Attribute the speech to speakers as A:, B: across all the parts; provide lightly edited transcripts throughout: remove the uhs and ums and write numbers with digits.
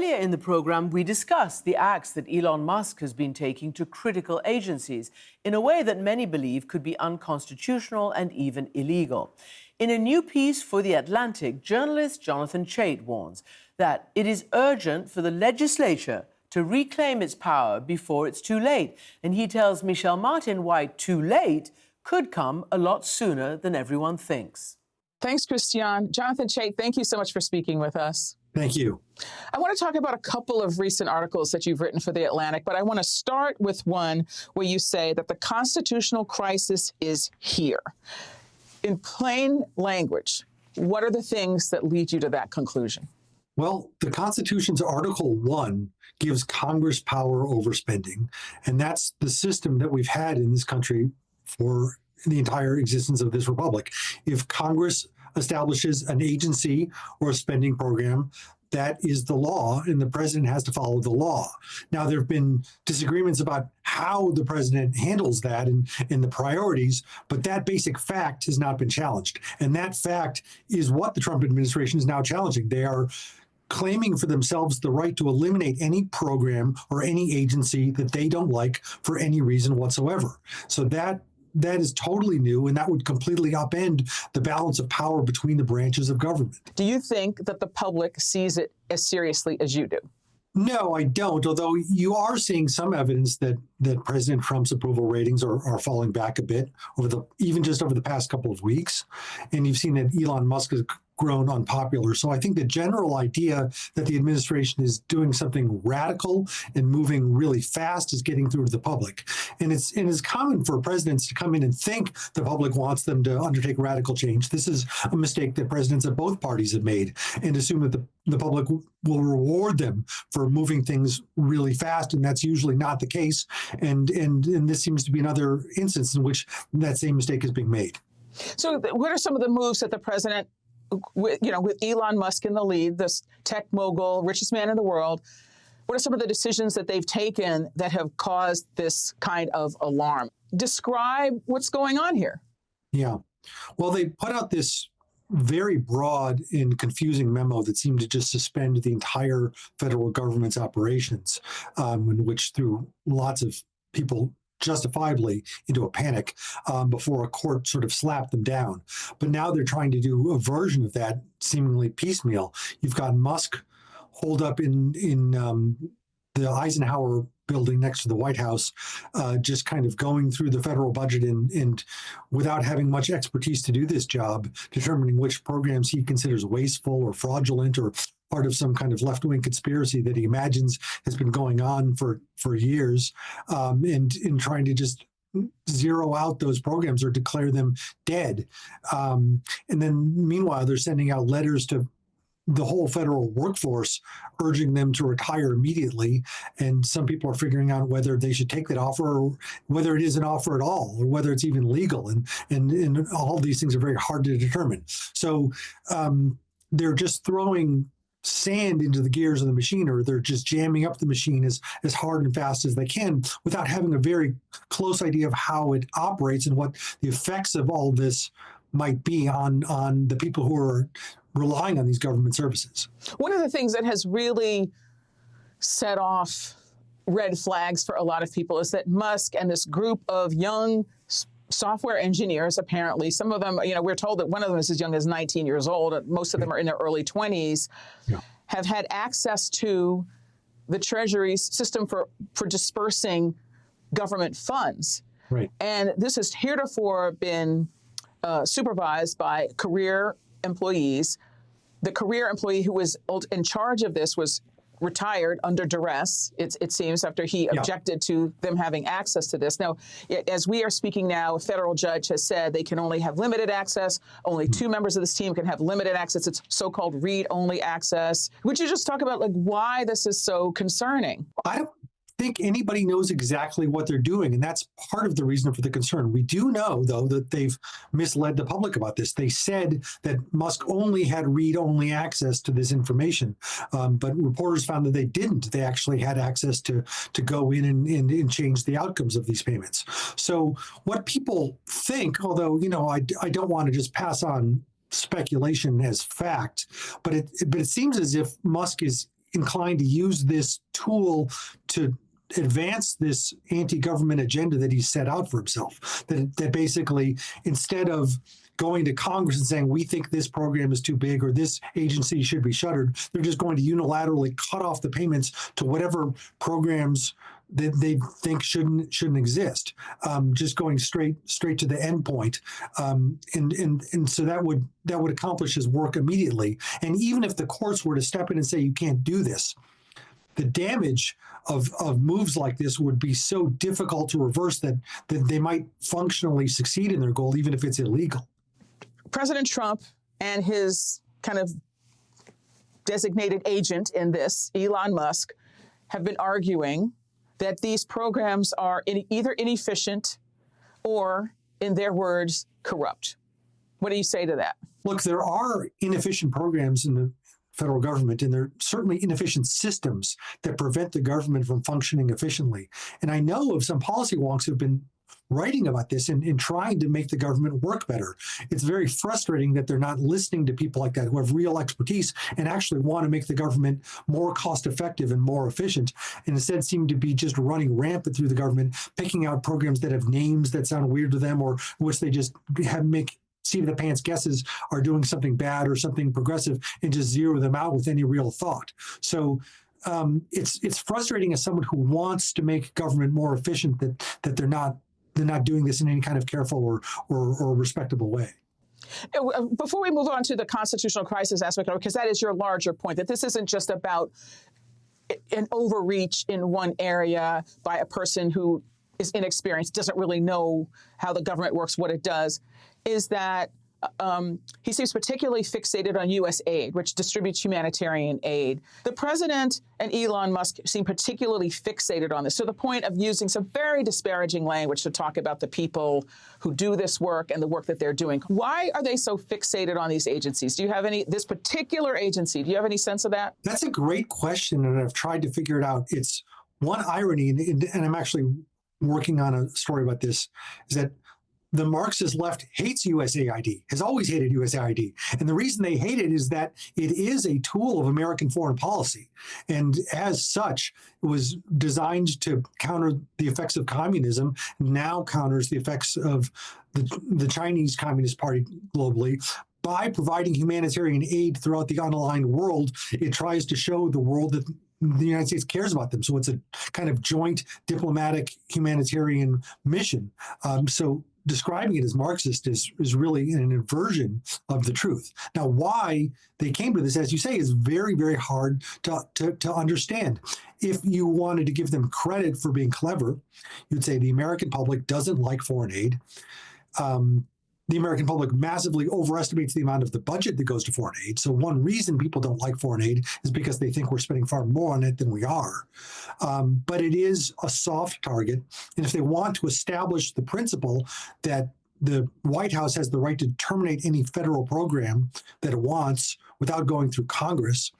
A: Earlier in the program, we discussed the acts that Elon Musk has been taking to critical agencies in a way that many believe could be unconstitutional and even illegal. In a new piece for The Atlantic, journalist Jonathan Chait warns that it is urgent for the legislature to reclaim its power before it's too late. And he tells Michelle Martin why too late could come a lot sooner than everyone thinks.
B: Thanks, Christian. Jonathan Chait, thank you so much for speaking with us.
C: Thank you.
B: I want to talk about a couple of recent articles that you've written for The Atlantic, but I want to start with one where you say that the constitutional crisis is here. In plain language, what are the things that lead you to that conclusion?
C: Well, the Constitution's Article 1 gives Congress power over spending, and that's the system that we've had in this country for the entire existence of this republic. If Congress establishes an agency or a spending program, that is the law, and the president has to follow the law. Now, there have been disagreements about how the president handles that and the priorities, but that basic fact has not been challenged. And that fact is what the Trump administration is now challenging. They are claiming for themselves the right to eliminate any program or any agency that they don't like for any reason whatsoever. So that is totally new, and that would completely upend the balance of power between the branches of government.
B: Do you think that the public sees it as seriously as you do?
C: No, I don't, although you are seeing some evidence that President Trump's approval ratings are falling back a bit even just over the past couple of weeks. And you've seen that Elon Musk has grown unpopular. So I think the general idea that the administration is doing something radical and moving really fast is getting through to the public. And it's common for presidents to come in and think the public wants them to undertake radical change. This is a mistake that presidents of both parties have made, and assume that the public will reward them for moving things really fast, and that's usually not the case. And this seems to be another instance in which that same mistake is being made.
B: So what are some of the moves that the president, with Elon Musk in the lead, this tech mogul, richest man in the world, what are some of the decisions that they've taken that have caused this kind of alarm? Describe what's going on here.
C: Yeah. Well, they put out this very broad and confusing memo that seemed to just suspend the entire federal government's operations, in which threw lots of people justifiably into a panic before a court sort of slapped them down. But now they're trying to do a version of that seemingly piecemeal. You've got Musk holed up in the Eisenhower building next to the White House, just kind of going through the federal budget and without having much expertise to do this job, determining which programs he considers wasteful or fraudulent or part of some kind of left-wing conspiracy that he imagines has been going on for years, and in trying to just zero out those programs or declare them dead. And then meanwhile, they're sending out letters to the whole federal workforce, urging them to retire immediately. And some people are figuring out whether they should take that offer, or whether it is an offer at all, or whether it's even legal. And all these things are very hard to determine. So they're just throwing sand into the gears of the machine, or they're just jamming up the machine as hard and fast as they can without having a very close idea of how it operates and what the effects of all this might be on the people who are relying on these government services.
B: One of the things that has really set off red flags for a lot of people is that Musk and this group of young software engineers, apparently, some of them, we're told that one of them is as young as 19 years old, most of them are in their early 20s, have had access to the Treasury's system for dispersing government funds.
C: Right.
B: And this has heretofore been supervised by career employees. The career employee who was in charge of this was retired under duress, it seems, after he objected to them having access to this. Now, as we are speaking now, a federal judge has said they can only have limited access. Only two members of this team can have limited access. It's so-called read-only access. Would you just talk about why this is so concerning?
C: I don't think anybody knows exactly what they're doing, and that's part of the reason for the concern. We do know, though, that they've misled the public about this. They said that Musk only had read-only access to this information, but reporters found that they didn't. They actually had access to go in and change the outcomes of these payments. So what people think, although, I don't want to just pass on speculation as fact, but it seems as if Musk is inclined to use this tool to advance this anti-government agenda that he set out for himself. That basically, instead of going to Congress and saying, we think this program is too big or this agency should be shuttered, they're just going to unilaterally cut off the payments to whatever programs that they think shouldn't exist, just going straight to the end point, and so that would accomplish his work immediately. And even if the courts were to step in and say you can't do this, the damage of moves like this would be so difficult to reverse that they might functionally succeed in their goal, even if it's illegal.
B: President Trump and his kind of designated agent in this, Elon Musk, have been arguing that these programs are either inefficient or, in their words, corrupt. What do you say to that?
C: Look, there are inefficient programs in the federal government, and there are certainly inefficient systems that prevent the government from functioning efficiently. And I know of some policy wonks who've been writing about this and trying to make the government work better. It's very frustrating that they're not listening to people like that who have real expertise and actually want to make the government more cost effective and more efficient, and instead seem to be just running rampant through the government, picking out programs that have names that sound weird to them, or which they just make seat of the pants guesses are doing something bad or something progressive, and just zero them out with any real thought. So it's frustrating as someone who wants to make government more efficient that they're not doing this in any kind of careful or respectable way.
B: Before we move on to the constitutional crisis aspect, because that is your larger point, that this isn't just about an overreach in one area by a person who is inexperienced, doesn't really know how the government works, what it does, is that he seems particularly fixated on U.S. aid, which distributes humanitarian aid. The president and Elon Musk seem particularly fixated on this, to the point of using some very disparaging language to talk about the people who do this work and the work that they're doing. Why are they so fixated on these agencies? Do you have this particular agency, do you have any sense of that?
C: That's a great question, and I've tried to figure it out. It's one irony, and I'm actually working on a story about this, is that the Marxist left hates USAID, has always hated USAID. And the reason they hate it is that it is a tool of American foreign policy. And as such, it was designed to counter the effects of communism, now counters the effects of the Chinese Communist Party globally. By providing humanitarian aid throughout the unaligned world, it tries to show the world that the United States cares about them. So it's a kind of joint diplomatic humanitarian mission. So describing it as Marxist is really an inversion of the truth. Now, why they came to this, as you say, is very, very hard to understand. If you wanted to give them credit for being clever, you'd say the American public doesn't like foreign aid. The American public massively overestimates the amount of the budget that goes to foreign aid. So one reason people don't like foreign aid is because they think we're spending far more on it than we are. But it is a soft target. And if they want to establish the principle that the White House has the right to terminate any federal program that it wants without going through Congress,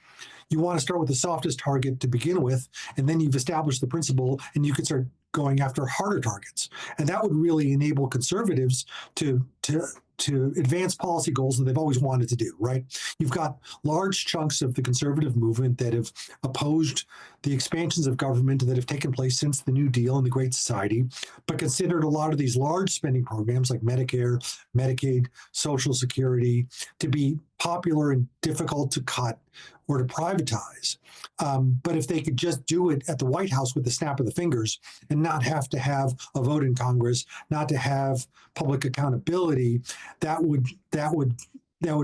C: you want to start with the softest target to begin with, and then you've established the principle, and you can start going after harder targets. And that would really enable conservatives to advance policy goals that they've always wanted to do, right? You've got large chunks of the conservative movement that have opposed the expansions of government that have taken place since the New Deal and the Great Society, but considered a lot of these large spending programs like Medicare, Medicaid, Social Security to be popular and difficult to cut or to privatize. But if they could just do it at the White House with the snap of the fingers and not have to have a vote in Congress, not to have public accountability, that would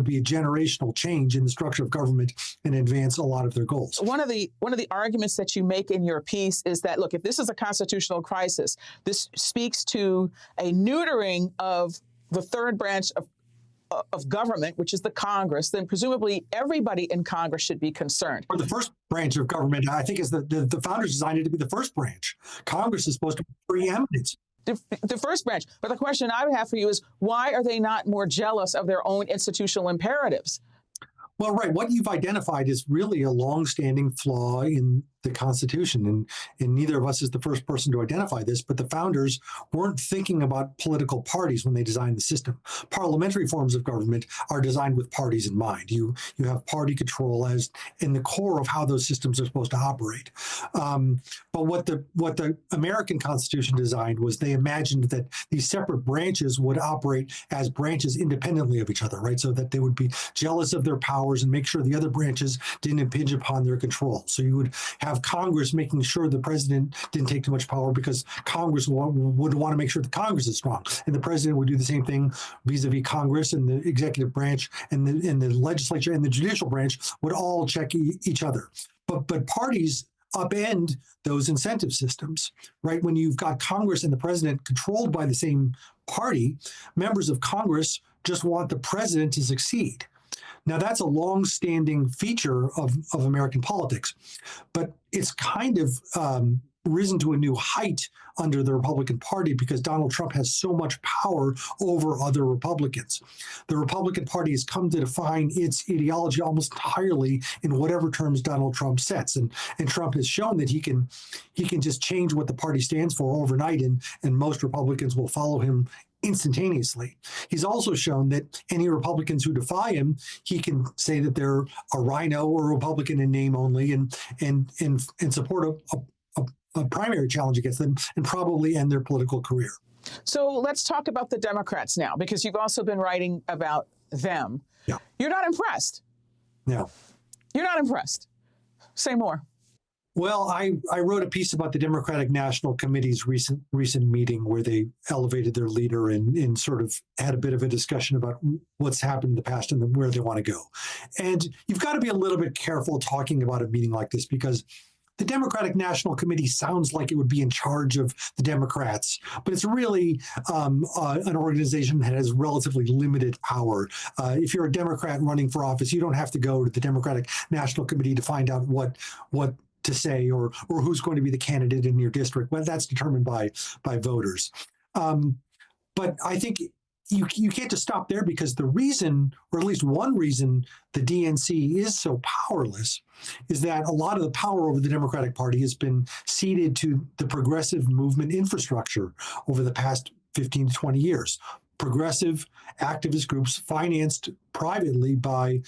C: be a generational change in the structure of government and advance a lot of their goals.
B: One of the arguments that you make in your piece is that, look, if this is a constitutional crisis, this speaks to a neutering of the third branch of government, which is the Congress, then presumably everybody in Congress should be concerned.
C: Or the first branch of government, I think, is the founders designed it to be the first branch. Congress is supposed to be preeminent.
B: The first branch. But the question I would have for you is, why are they not more jealous of their own institutional imperatives?
C: Well, right. What you've identified is really a longstanding flaw in the Constitution. And neither of us is the first person to identify this, but the founders weren't thinking about political parties when they designed the system. Parliamentary forms of government are designed with parties in mind. You have party control as in the core of how those systems are supposed to operate. But what the American Constitution designed was they imagined that these separate branches would operate as branches independently of each other, right? So that they would be jealous of their powers and make sure the other branches didn't impinge upon their control. So you would have Congress making sure the president didn't take too much power because Congress would want to make sure the Congress is strong. And the president would do the same thing vis-a-vis Congress, and the executive branch and the legislature and the judicial branch would all check each other. But parties upend those incentive systems, right? When you've got Congress and the president controlled by the same party, members of Congress just want the president to succeed. Now, that's a long-standing feature of American politics, but it's kind of risen to a new height under the Republican Party because Donald Trump has so much power over other Republicans. The Republican Party has come to define its ideology almost entirely in whatever terms Donald Trump sets. And Trump has shown that he can just change what the party stands for overnight, and most Republicans will follow him instantaneously. He's also shown that any Republicans who defy him, he can say that they're a rhino or a Republican in name only, and support a primary challenge against them and probably end their political career.
B: So let's talk about the Democrats now, because you've also been writing about them.
C: Yeah.
B: You're not impressed.
C: No.
B: You're not impressed. Say more.
C: Well, I wrote a piece about the Democratic National Committee's recent meeting where they elevated their leader and sort of had a bit of a discussion about what's happened in the past and where they want to go. And you've got to be a little bit careful talking about a meeting like this because the Democratic National Committee sounds like it would be in charge of the Democrats, but it's really an organization that has relatively limited power. If you're a Democrat running for office, you don't have to go to the Democratic National Committee to find out what to say or who's going to be the candidate in your district. Well, that's determined by voters. But I think you can't just stop there because the reason, or at least one reason, the DNC is so powerless is that a lot of the power over the Democratic Party has been ceded to the progressive movement infrastructure over the past 15 to 20 years. Progressive activist groups financed privately by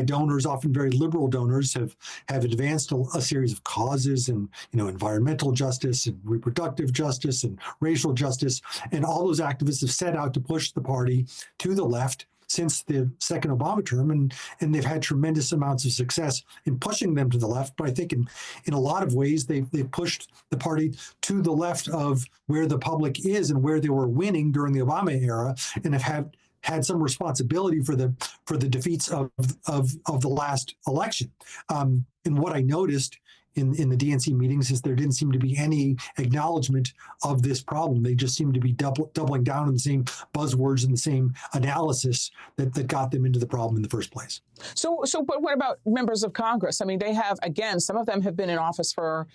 C: donors, often very liberal donors, have advanced a series of causes and environmental justice and reproductive justice and racial justice, and all those activists have set out to push the party to the left since the second Obama term, and they've had tremendous amounts of success in pushing them to the left. But I think in a lot of ways they've pushed the party to the left of where the public is and where they were winning during the Obama era, and have had some responsibility for the defeats of the last election. And what I noticed in the DNC meetings is there didn't seem to be any acknowledgement of this problem. They just seemed to be doubling down on the same buzzwords and the same analysis that got them into the problem in the first place.
B: So, but what about members of Congress? I mean, they have, again, some of them have been in office for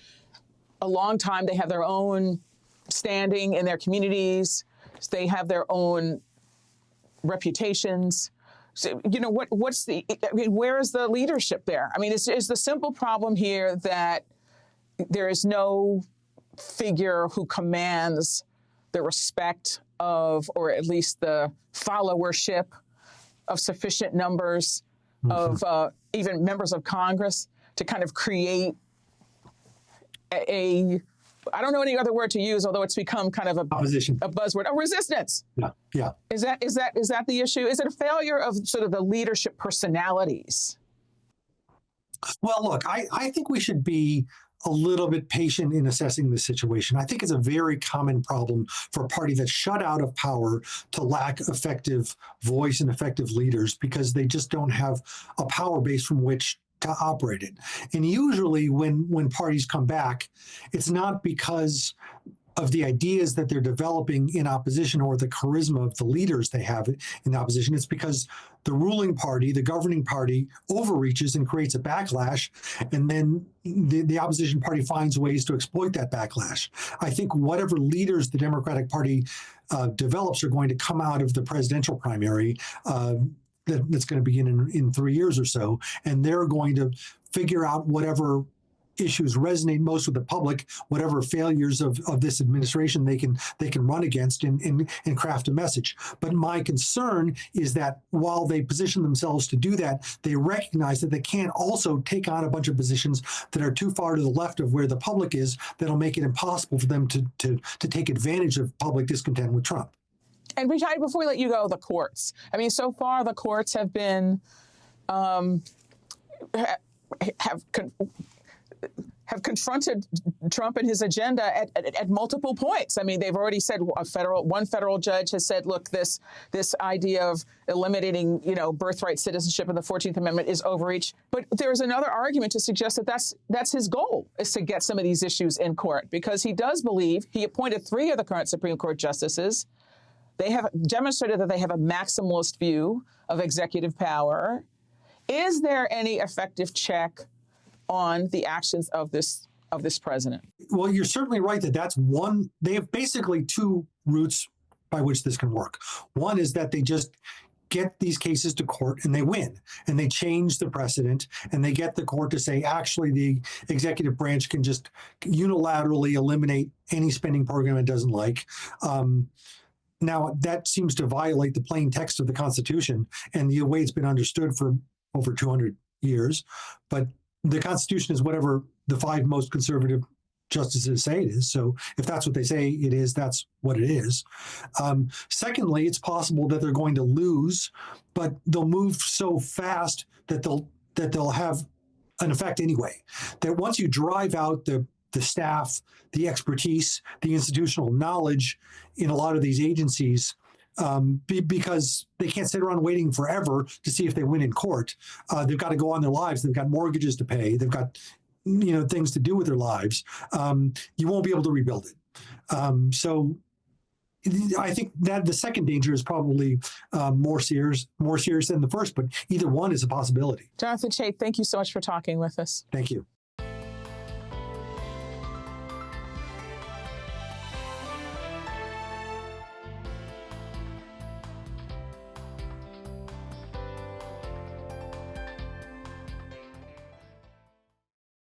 B: a long time. They have their own standing in their communities. They have their own reputations. So, what's the, I mean, where is the leadership there? I mean, is the simple problem here that there is no figure who commands the respect of, or at least the followership of sufficient numbers of even members of Congress to kind of create I don't know any other word to use, although it's become kind of a buzzword, a resistance.
C: Yeah.
B: Is that the issue? Is it a failure of sort of the leadership personalities?
C: Well, look, I think we should be a little bit patient in assessing the situation. I think it's a very common problem for a party that's shut out of power to lack effective voice and effective leaders because they just don't have a power base from which to operate it. And usually when parties come back, it's not because of the ideas that they're developing in opposition or the charisma of the leaders they have in opposition. It's because the ruling party, the governing party, overreaches and creates a backlash, and then the opposition party finds ways to exploit that backlash. I think whatever leaders the Democratic Party develops are going to come out of the presidential primary that's going to begin in 3 years or so, and they're going to figure out whatever issues resonate most with the public, whatever failures of this administration they can run against and craft a message. But my concern is that while they position themselves to do that, they recognize that they can't also take on a bunch of positions that are too far to the left of where the public is, that'll make it impossible for them to take advantage of public discontent with Trump.
B: And Vijay, before we let you go, the courts. I mean, so far the courts have been have confronted Trump and his agenda at multiple points. I mean, they've already said one federal judge has said, look, this idea of eliminating, birthright citizenship in the 14th Amendment is overreach. But there's another argument to suggest that that's his goal, is to get some of these issues in court, because he does believe he appointed 3 of the current Supreme Court justices. They have demonstrated that they have a maximalist view of executive power. Is there any effective check on the actions of this president?
C: Well, you're certainly right that that's one. They have basically 2 routes by which this can work. One is that they just get these cases to court and they win, and they change the precedent, and they get the court to say, actually, the executive branch can just unilaterally eliminate any spending program it doesn't like. Now, that seems to violate the plain text of the Constitution and the way it's been understood for over 200 years. But the Constitution is whatever the 5 most conservative justices say it is. So if that's what they say it is, that's what it is. Secondly, it's possible that they're going to lose, but they'll move so fast that they'll have an effect anyway. That once you drive out the staff, the expertise, the institutional knowledge in a lot of these agencies, because they can't sit around waiting forever to see if they win in court. They've got to go on their lives. They've got mortgages to pay. They've got things to do with their lives. You won't be able to rebuild it. So I think that the second danger is probably more serious than the first, but either one is a possibility.
B: Jonathan Chait, thank you so much for talking with us.
C: Thank you.